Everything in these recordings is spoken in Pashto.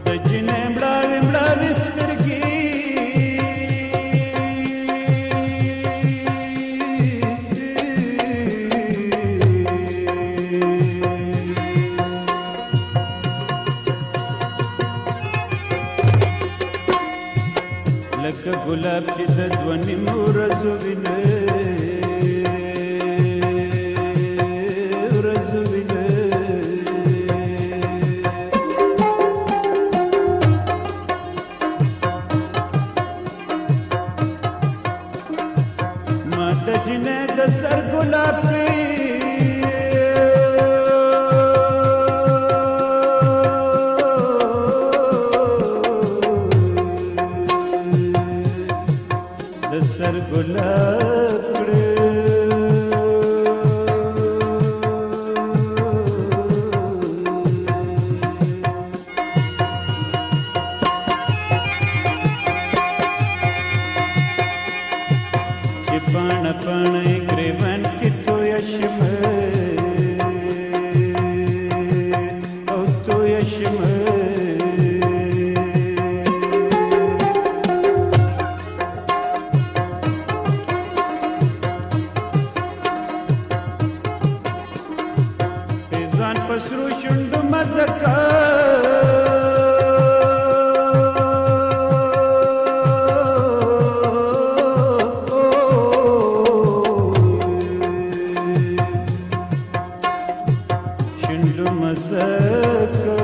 د جنې مړاوي مړاوي سترګې لکه ګلاب چې د دوه نیمو ورځو وینه ما د جنې د سر ګلاب د سر ګلاب کړه چې پاڼه پاڼه ګریوان کې تویه شمه او تویه شمه پسرو شندو مزکا شندو مزکا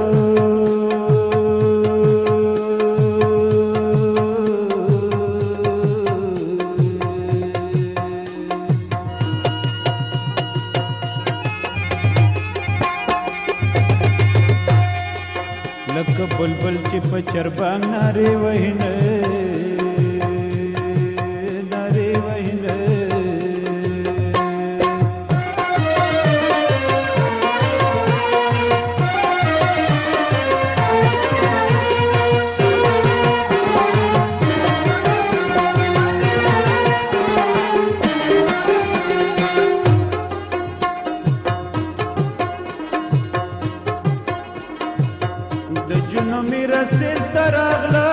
لکه بلبل چې په چربان نارې وهینه نارې وهینه د جنو میرا سیل تراغلا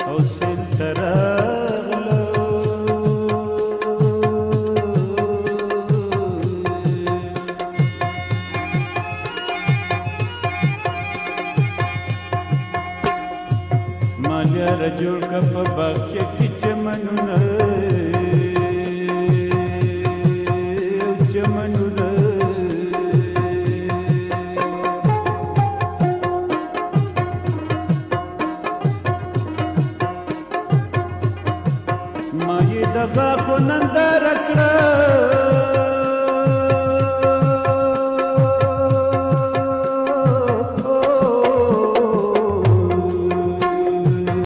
او سیل تراغلا مالیا رجوع کا په باغچه کې چمنونه چمنونه ما یې دغه خو ننداره کړه